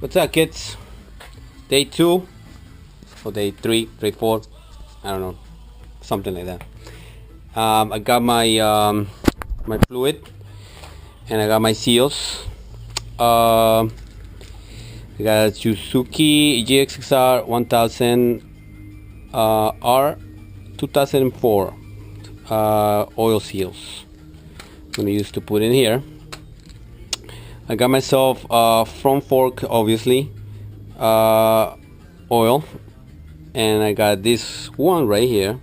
What's up, kids? Day 2 or day 3, day 4, I don't know, something like that. I got my fluid and I got my seals. I got Suzuki GXXR 1000 R 2004 oil seals. I'm gonna use to put in here. I got myself front fork, obviously, oil, and I got this one right here,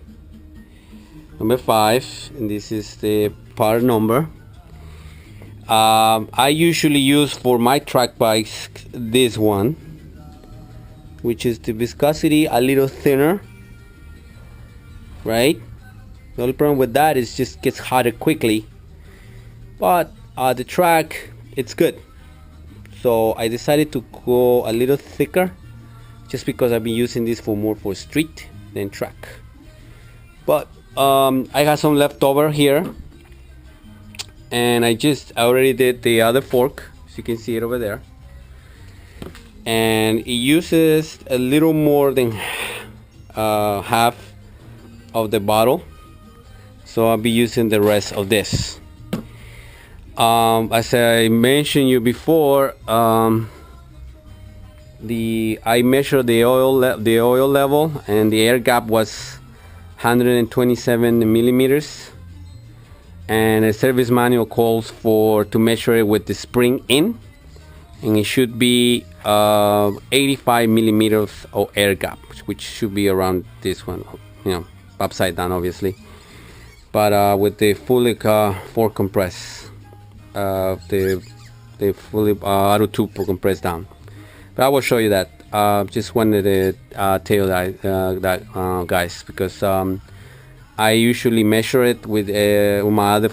number 5, and this is the part number. I usually use for my track bikes this one, which is the viscosity a little thinner, right? The only problem with that is just gets hotter quickly, but the track, it's good. So I decided to go a little thicker just because I've been using this for more for street than track. But I got some left over here, and I already did the other fork, as you can see it over there, and it uses a little more than half of the bottle, so I'll be using the rest of this. As I mentioned you before, I measured the oil level, and the air gap was 127 millimeters, and a service manual calls for to measure it with the spring in, and it should be 85 millimeters of air gap, which should be around this one, upside down obviously, but with the fully fork compress, the fully auto tube compressed down. But I will show you that. Just wanted to tell that guys, because I usually measure it with my other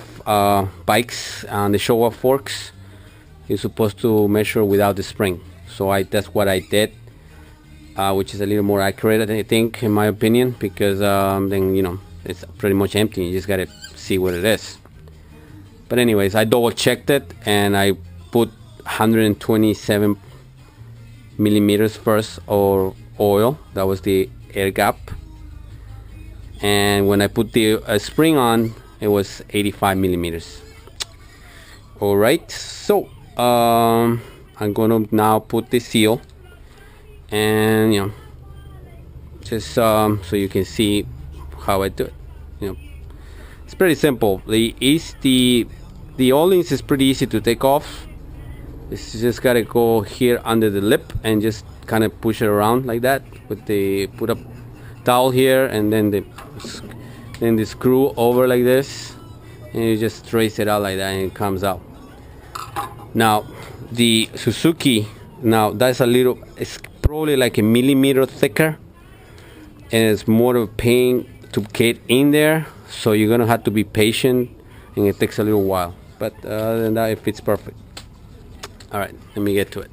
bikes and the show off forks. You're supposed to measure without the spring, so that's what I did, which is a little more accurate, I think, in my opinion, because then it's pretty much empty. You just gotta see what it is. But anyways, I double checked it, and I put 127 millimeters first of oil. That was the air gap. And when I put the spring on, it was 85 millimeters. All right, so I'm gonna now put the seal, and just so you can see how I do it. It's pretty simple. The O-rings is pretty easy to take off. It's just gotta go here under the lip and just kind of push it around like that with the put a towel here, and then the screw over like this, and you just trace it out like that, and it comes out. Now the Suzuki, that's it's probably like a millimeter thicker, and it's more of a pain to get in there, so you're gonna have to be patient, and it takes a little while, but other than that, it fits perfect. All right, let me get to it.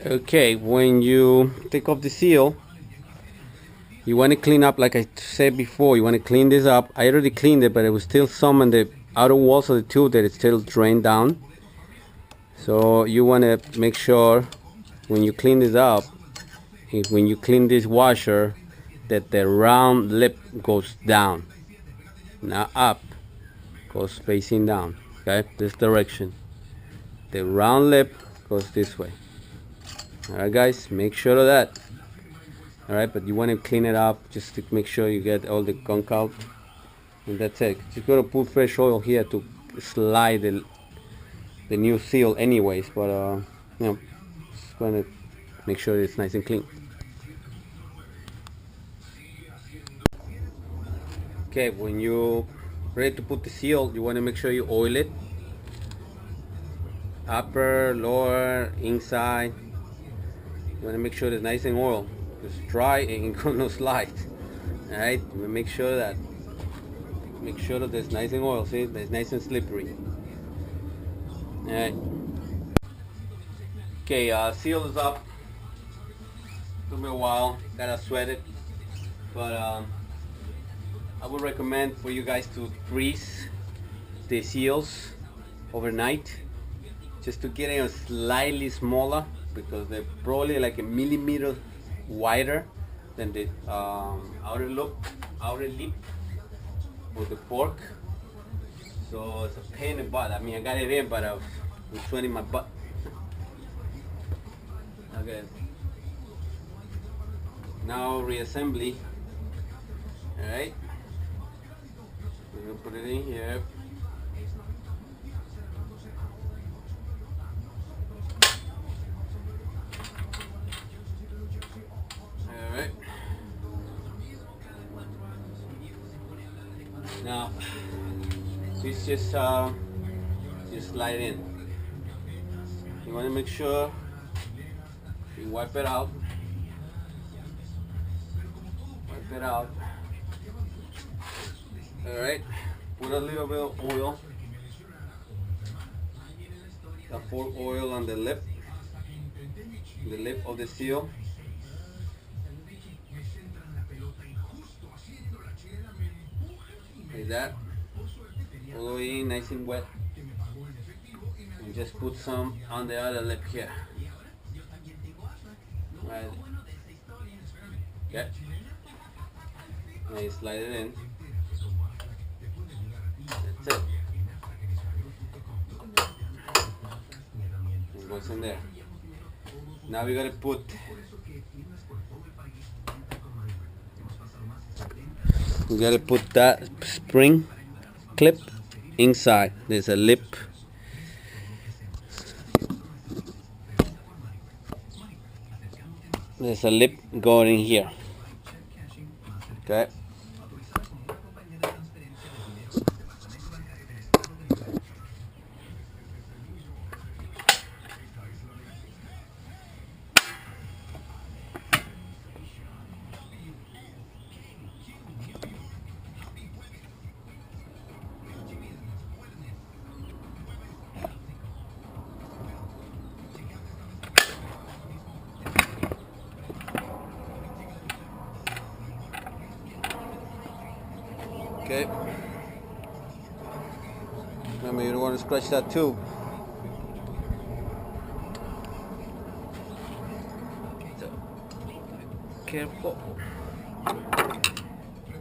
Okay, when you take off the seal, you want to clean up, like I said before. You want to clean this up. I already cleaned it, but it was still some on the outer walls of the tube that it's still drained down. So you want to make sure when you clean this up, when you clean this washer, that the round lip goes down, not up, goes facing down. Okay, this direction. The round lip goes this way. All right, guys, make sure of that. All right, but you want to clean it up just to make sure you get all the gunk out, and that's it. Just gonna put fresh oil here to slide the new seal, anyways. But just gonna make sure it's nice and clean. Okay, when you're ready to put the seal, you want to make sure you oil it. Upper, lower, inside. You want to make sure it's nice and oil. It's dry and it's gonna slide. All right, make sure that it's nice and oil. See, that it's nice and slippery. All right. Okay, seal is up. Took me a while. Gotta sweat it, but I would recommend for you guys to grease the seals overnight, just to get it slightly smaller, because they're probably like a millimeter wider than the outer lip of the fork. So it's a pain in the butt. I mean, I got it in, but I'm sweating my butt. Okay. Now reassembly. All right. We're gonna put it in here. All right. Now this just slide in. You want to make sure you wipe it out. Wipe it out. All right. Put a little bit of oil. The fork oil on the lip of the seal. Like that. All the way in, nice and wet. And just put some on the other lip here. Right. Okay. Now you slide it in. That's it. It goes in there. Now we gotta put that spring clip inside. There's a lip. There's a lip going in here. Okay. Okay. Remember, you don't want to scratch that tube. So, careful.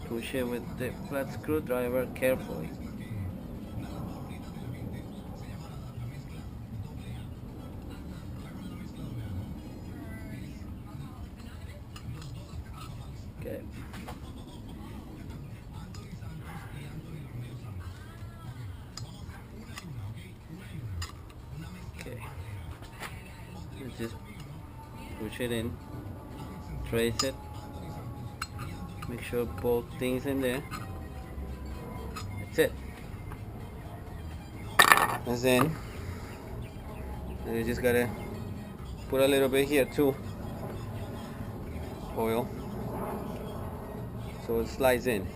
Push it with the flat screwdriver carefully. Okay. Okay. Let's just push it in, trace it, make sure both things in there. That's it. That's in. And you just gotta put a little bit here too. Oil. So it slides in.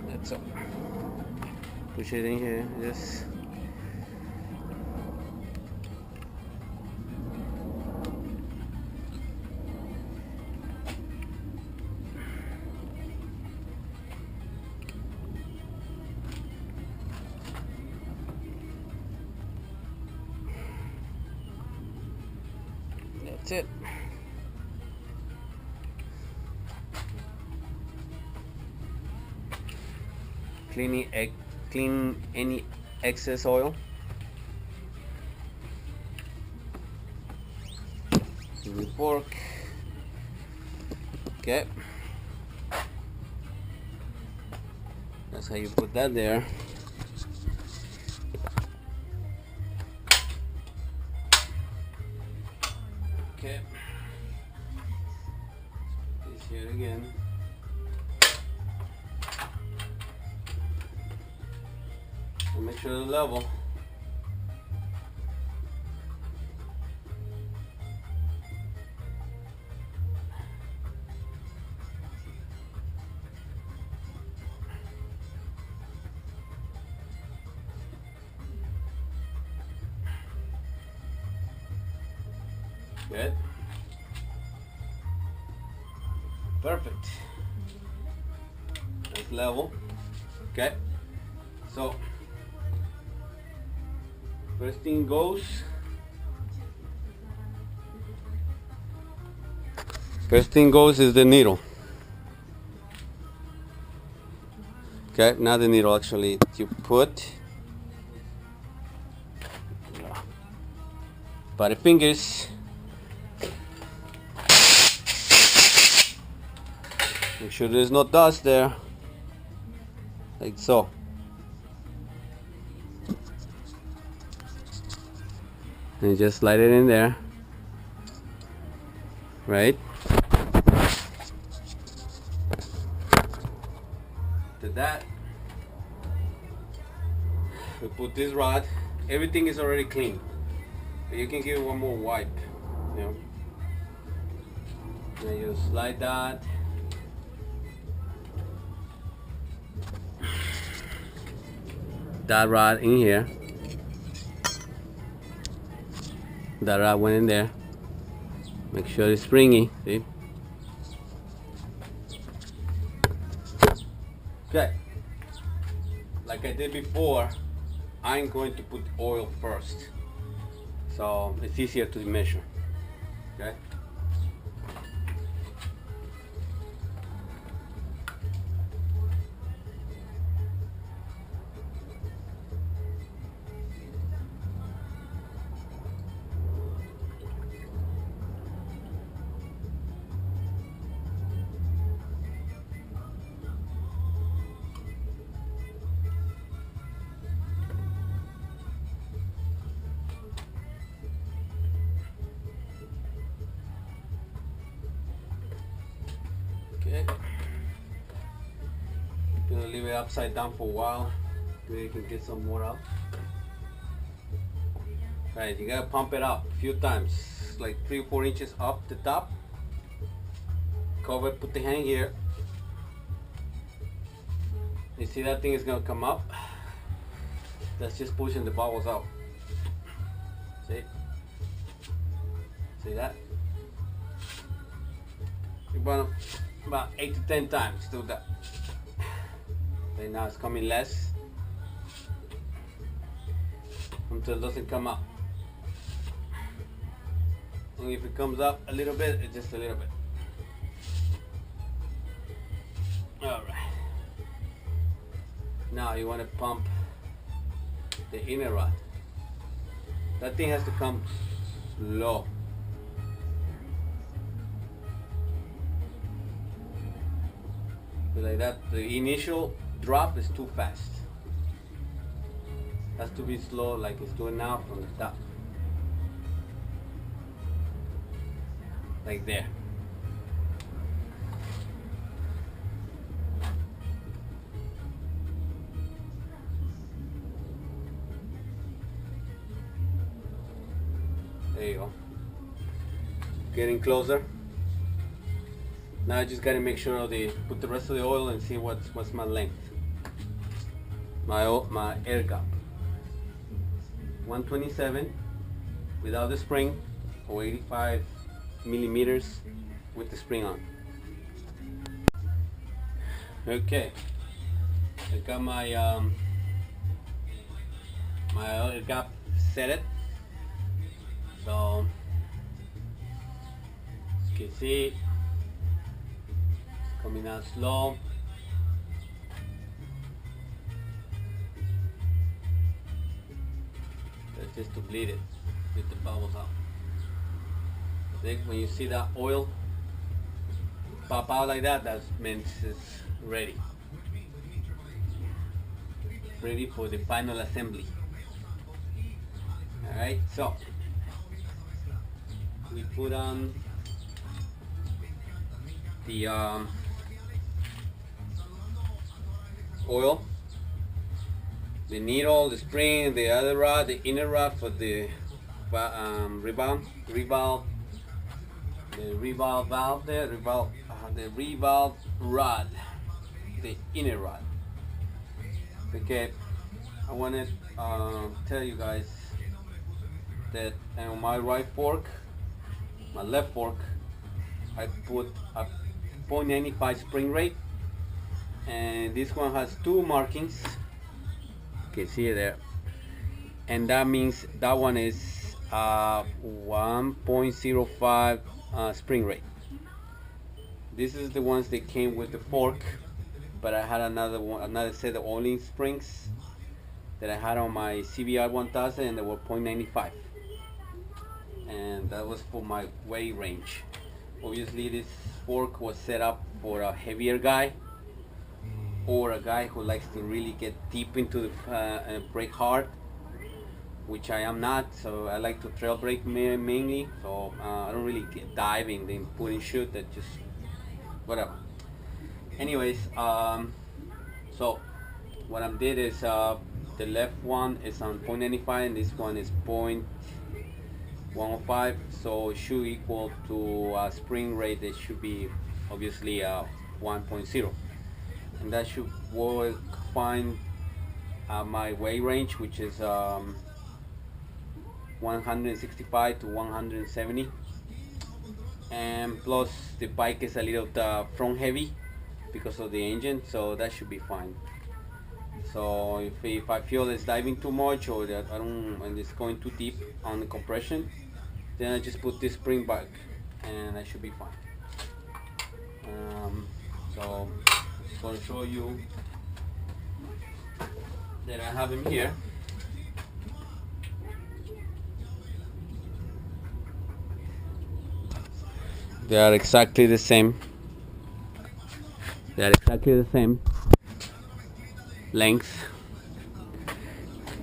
That's all. Push it in here. Just that's it. Clean any excess oil. The fork. Okay. That's how you put that there. Okay. This here again. And make sure it's level. Good. Perfect. That's level. Okay. So First thing goes. First thing goes is the needle. Okay, not the needle actually. You put by the fingers. Make sure there's no dust there. Like so. And just slide it in there. Right? To that, we put this rod. Everything is already clean. But you can give it one more wipe. You know? Then you slide that. That rod in here. That rod went in there. Make sure it's springy. See? Okay. Like I did before, I'm going to put oil first, so it's easier to measure. Okay. Okay. Gonna leave it upside down for a while so you can get some more out. Right, you gotta pump it up a few times, like 3 or 4 inches up the top. Cover, put the hand here. You see that thing is gonna come up? That's just pushing the bubbles out. See? See that? You want about 8 to 10 times do that. Okay, now it's coming less until it doesn't come up. And if it comes up a little bit, it's just a little bit. Alright. Now you want to pump the inner rod. That thing has to come slow. Like that, the initial drop is too fast. Has to be slow, like it's doing now from the top. Like there. There you go. Getting closer. Now I just gotta make sure put the rest of the oil and see what's my length. My air gap. 127 without the spring, or 85 millimeters with the spring on. Okay, I got my my air gap set it. So as you can see, coming out slow. That's just to bleed it, get the bubbles out. Then when you see that oil pop out like that, that means it's ready. Ready for the final assembly. Alright, so we put on the oil, the needle, the spring, the other rod, the inner rod for the revolve valve there, the revolve rod, the inner rod. Okay, I want to tell you guys that on my right fork, my left fork, I put a 0.95 spring rate, and this one has 2 markings. You can see it there, and that means that one is 1.05 spring rate. This is the ones that came with the fork, but I had another set of oiling springs that I had on my CBR 1000, and they were 0.95, and that was for my weight range. Obviously this fork was set up for a heavier guy, or a guy who likes to really get deep into the brake hard, which I am not. So I like to trail brake mainly, so I don't really get diving, then put and shoot, that just whatever. Anyways, so what I did is the left one is on 0.95 and this one is 0.105, so it should equal to a spring rate. It should be obviously 1.0, and that should work fine my weight range, which is 165 to 170, and plus the bike is a little front heavy because of the engine, so that should be fine. So if I feel it's diving too much, or that I don't, and it's going too deep on the compression, then I just put this spring back and I should be fine. So I'm just going to show you that I have them here. They are exactly the same. They are exactly the same length.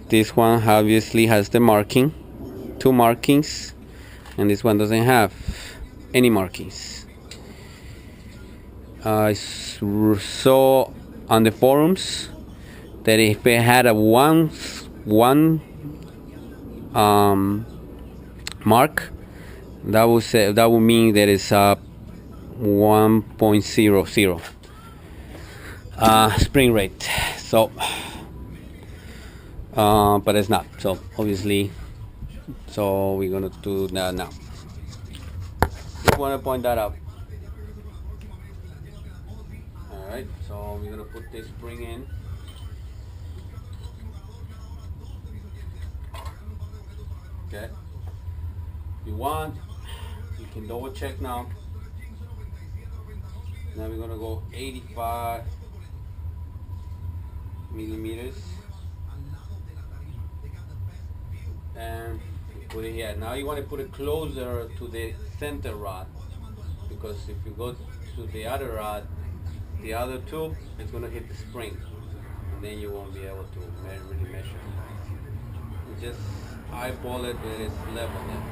This one obviously has the marking, 2 markings, and this one doesn't have any markings. I saw on the forums that if it had a one mark, that would mean that it's 1.00 spring rate. So but it's not, so obviously, so we're gonna do that now. Just want to point that out. Alright, so we're gonna put this spring in. Okay, if you want, you can double check now. Now we're gonna go 85 millimeters and put it here. Now you want to put it closer to the center rod, because if you go to the other rod, the other tube, it's going to hit the spring, and then you won't be able to really measure. You just eyeball it when it's level now.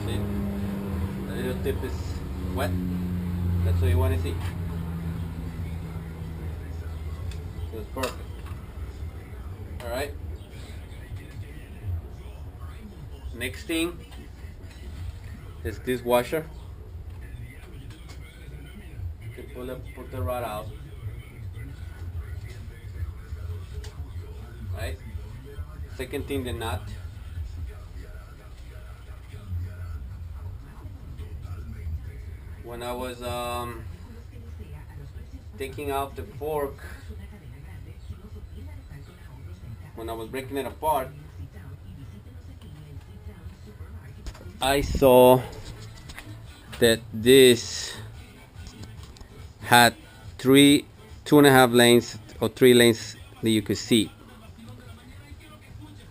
See? The little tip is wet. That's what you want to see. So it's perfect. Alright. Next thing is this washer. You put the rod out. Right. Second thing, the nut. When I was taking out the fork, when I was breaking it apart, I saw that this had 2.5 lanes or 3 lanes that you could see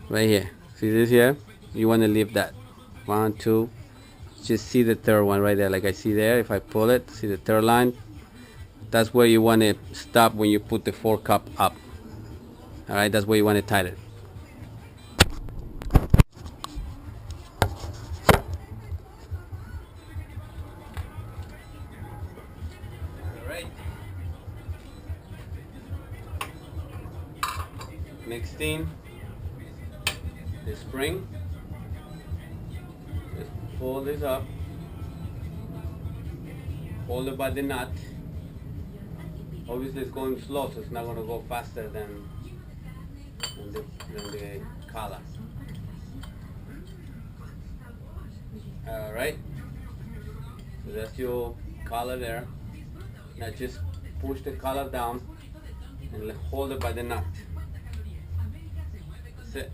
right here. See this here? You want to leave that 1, 2. Just see the third one right there, like I see there. If I pull it, see the third line? That's where you want to stop when you put the fork cup up. Alright, that's where you want to tighten it. Alright. Next thing, the spring. Just pull this up. Hold it by the nut. Obviously it's going slow, so it's not going to go faster than the collar. Alright, so that's your collar there. Now just push the collar down and hold it by the nut. That's it.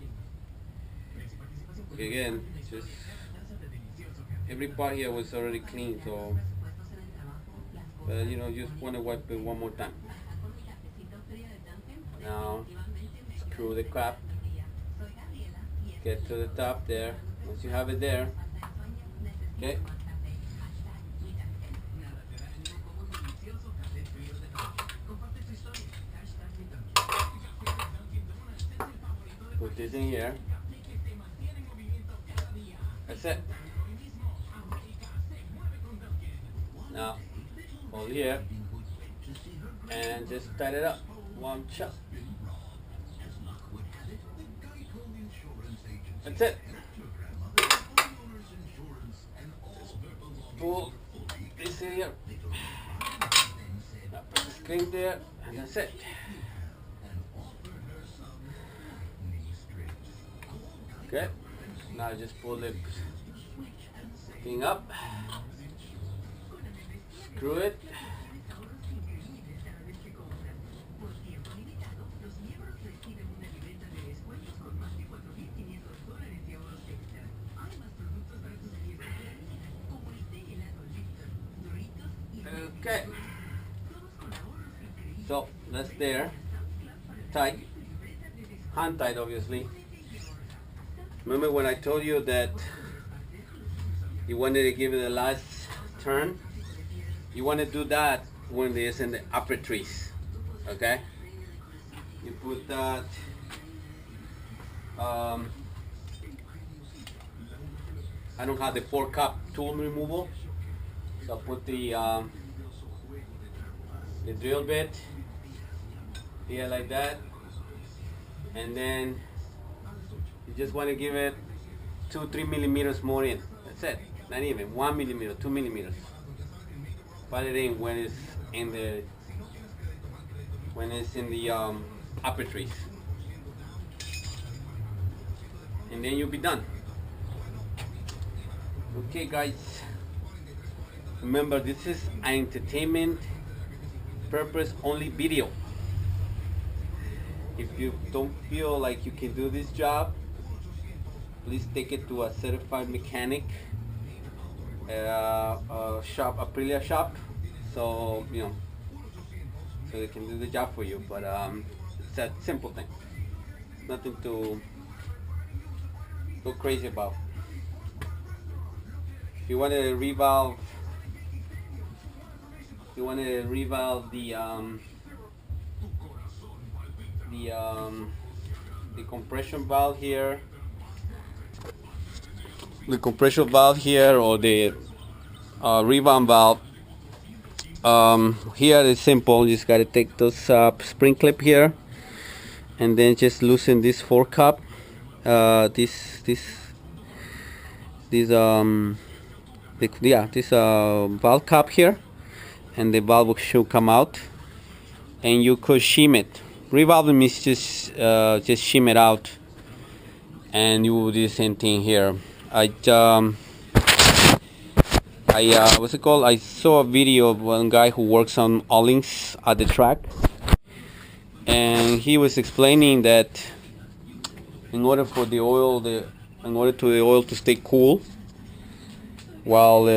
Okay, again, just every part here was already clean, so you know, just want to wipe it one more time. Now screw the cap, get to the top there. Once you have it there, okay. Put this in here. That's it. Now hold here and just tighten it up. One shot. That's it. Just pull this in here. Now put the string there, and that's it. Okay. Now just pull the thing up. Screw it. Okay, so that's there, tight, hand tight obviously. Remember when I told you that you wanted to give it the last turn? You want to do that when it's in the upper trees, okay? You put that, I don't have the 4-cup tool removal, so I'll put the drill bit here like that, and then you just want to give it 2-3 millimeters more in. That's it. Not even 1 millimeter, 2 millimeters. Put it in when it's in the upper trees, and then you'll be done. Okay, guys. Remember, this is an entertainment purpose only video. If you don't feel like you can do this job, please take it to a certified mechanic shop, Aprilia shop, so you know, so they can do the job for you. But it's a simple thing, nothing to go crazy about. If you want to revalve, the compression valve here, or the revamp valve. Here it's simple. You just gotta take those spring clip here, and then just loosen this 4-cup, this valve cap here, and the valve should come out, and you could shim it. Revolving means just shim it out, and you will do the same thing here. What's it called? I saw a video of one guy who works on Ollings at the track, and he was explaining that in order for the oil to stay cool while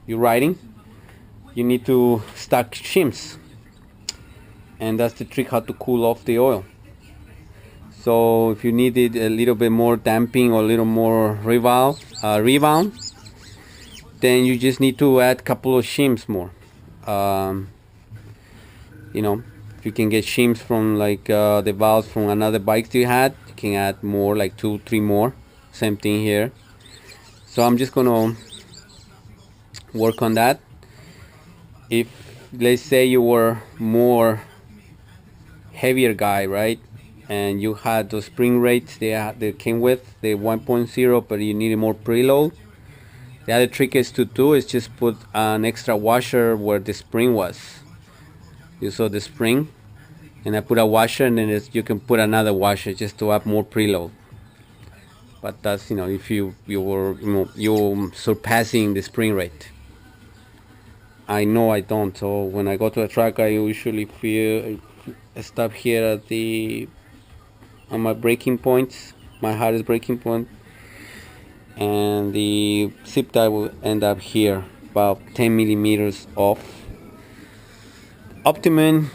you're riding, you need to stack shims, and that's the trick, how to cool off the oil. So if you needed a little bit more damping or a little more rebound, then you just need to add a couple of shims more. You know, if you can get shims from like the valves from another bikes you had, you can add more, like 2-3 more. Same thing here. So I'm just gonna work on that. If let's say you were more heavier guy, right, and you had those spring rates they came with the 1.0, but you needed more preload, the other trick is just put an extra washer where the spring was. You saw the spring, and I put a washer, and then you can put another washer just to have more preload. But that's, you know, if you're surpassing the spring rate. I know I don't. So when I go to a track, I usually stop here at the on my breaking points, my hardest breaking point, and the zip tie will end up here, about 10 millimeters off. Optimum,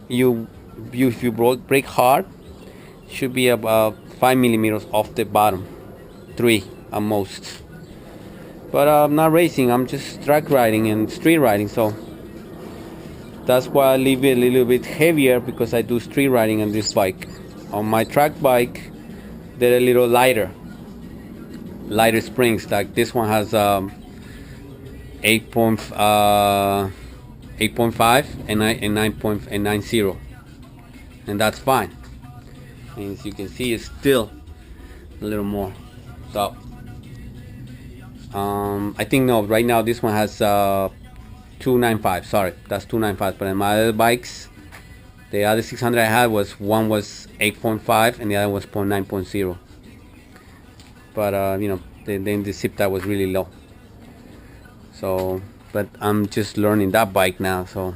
if you brake hard, should be about 5 millimeters off the bottom, 3 at most. But I'm not racing, I'm just track riding and street riding, so that's why I leave it a little bit heavier, because I do street riding on this bike. On my track bike, they're a little lighter springs. Like this one has 8.5 and 9.90, and that's fine. And as you can see, it's still a little more. So I think no, right now this one has 295. Sorry, that's 295. But in my other bikes, the other 600 I had one was 8.5 and the other was 9.0. But then the zip tie was really low. So, but I'm just learning that bike now. So,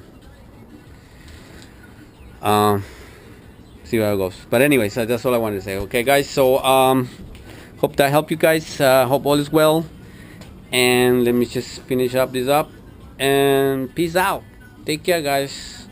see how it goes. But anyways, that's all I wanted to say. Okay, guys. So, hope that helped you guys. Hope all is well. And let me just finish up this up. And peace out. Take care, guys.